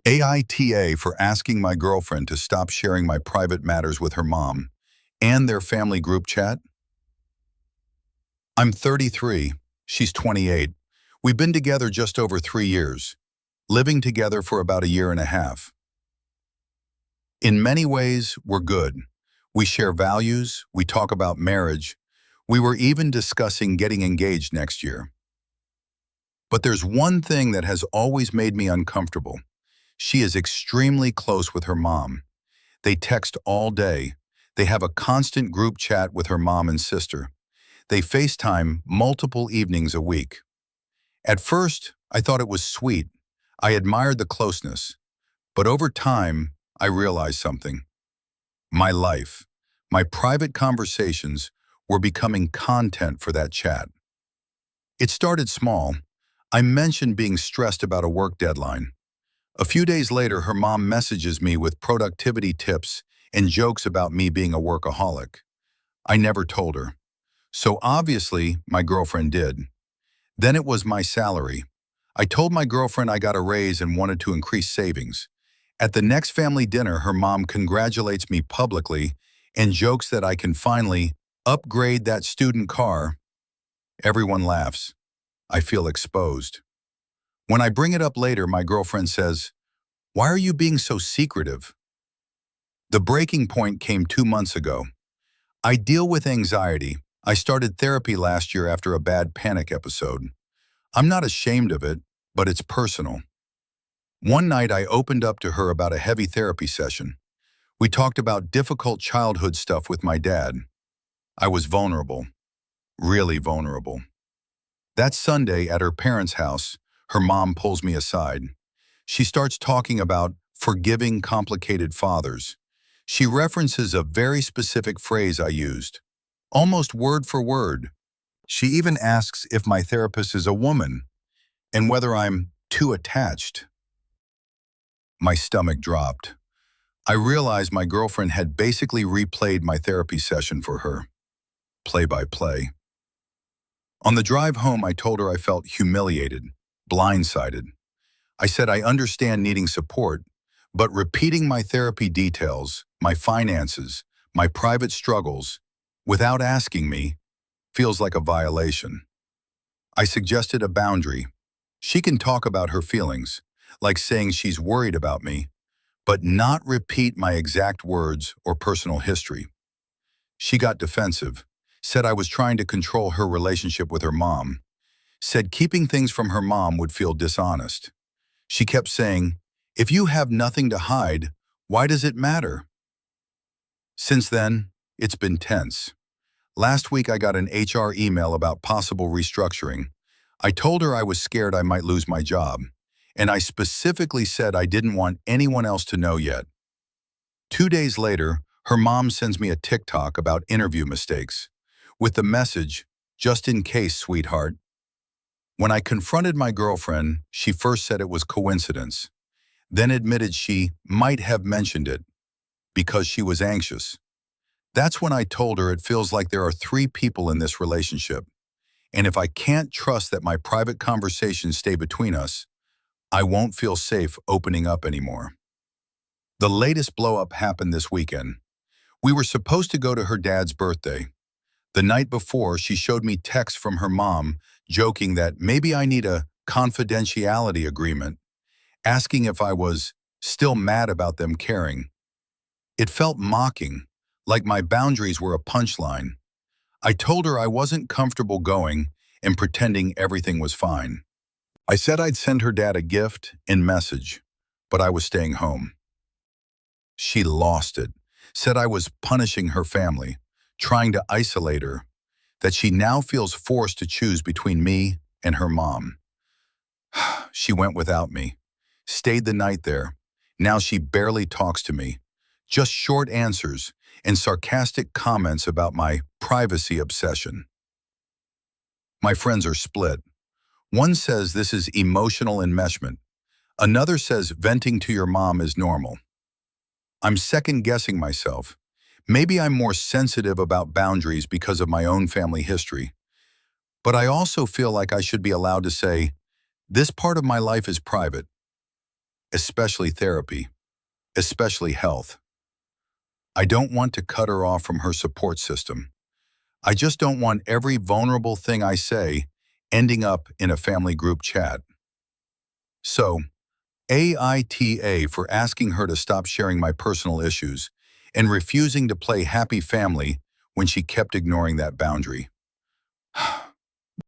AITA for asking my girlfriend to stop sharing my private matters with her mom and their family group chat. I'm 33. She's 28. We've been together just over 3 years, living together for about a year and a half. In many ways, we're good. We share values, we talk about marriage, we were even discussing getting engaged next year. But there's one thing that has always made me uncomfortable. She is extremely close with her mom. They text all day. They have a constant group chat with her mom and sister. They FaceTime multiple evenings a week. At first, I thought it was sweet. I admired the closeness. But over time, I realized something. My life, my private conversations were becoming content for that chat. It started small. I mentioned being stressed about a work deadline. A few days later, her mom messages me with productivity tips and jokes about me being a workaholic. I never told her. So obviously, my girlfriend did. Then it was my salary. I told my girlfriend I got a raise and wanted to increase savings. At the next family dinner, her mom congratulates me publicly and jokes that I can finally upgrade that student car. Everyone laughs. I feel exposed. When I bring it up later, my girlfriend says, "Why are you being so secretive?" The breaking point came 2 months ago. I deal with anxiety. I started therapy last year after a bad panic episode. I'm not ashamed of it, but it's personal. One night I opened up to her about a heavy therapy session. We talked about difficult childhood stuff with my dad. I was vulnerable, really vulnerable. That Sunday at her parents' house, her mom pulls me aside. She starts talking about forgiving complicated fathers. She references a very specific phrase I used, almost word for word. She even asks if my therapist is a woman and whether I'm too attached. My stomach dropped. I realized my girlfriend had basically replayed my therapy session for her, play by play. On the drive home, I told her I felt humiliated, blindsided. I said I understand needing support, but repeating my therapy details, my finances, my private struggles, without asking me, feels like a violation. I suggested a boundary. She can talk about her feelings, like saying she's worried about me, but not repeat my exact words or personal history. She got defensive, said I was trying to control her relationship with her mom, said keeping things from her mom would feel dishonest. She kept saying, "If you have nothing to hide, why does it matter?" Since then, it's been tense. Last week I got an HR email about possible restructuring. I told her I was scared I might lose my job, and I specifically said I didn't want anyone else to know yet. 2 days later, her mom sends me a TikTok about interview mistakes, with the message, "Just in case, sweetheart." When I confronted my girlfriend, she first said it was coincidence, then admitted she might have mentioned it because she was anxious. That's when I told her it feels like there are 3 people in this relationship, and if I can't trust that my private conversations stay between us, I won't feel safe opening up anymore. The latest blow-up happened this weekend. We were supposed to go to her dad's birthday. The night before, she showed me texts from her mom joking that maybe I need a confidentiality agreement, asking if I was still mad about them caring. It felt mocking, like my boundaries were a punchline. I told her I wasn't comfortable going and pretending everything was fine. I said I'd send her dad a gift and message, but I was staying home. She lost it, said I was punishing her family, trying to isolate her, that she now feels forced to choose between me and her mom. She went without me, stayed the night there. Now she barely talks to me, just short answers and sarcastic comments about my privacy obsession. My friends are split. One says this is emotional enmeshment. Another says venting to your mom is normal. I'm second-guessing myself. Maybe I'm more sensitive about boundaries because of my own family history. But I also feel like I should be allowed to say, this part of my life is private. especially therapy, especially health. I don't want to cut her off from her support system. I just don't want every vulnerable thing I say ending up in a family group chat. So, AITA for asking her to stop sharing my personal issues and refusing to play happy family when she kept ignoring that boundary.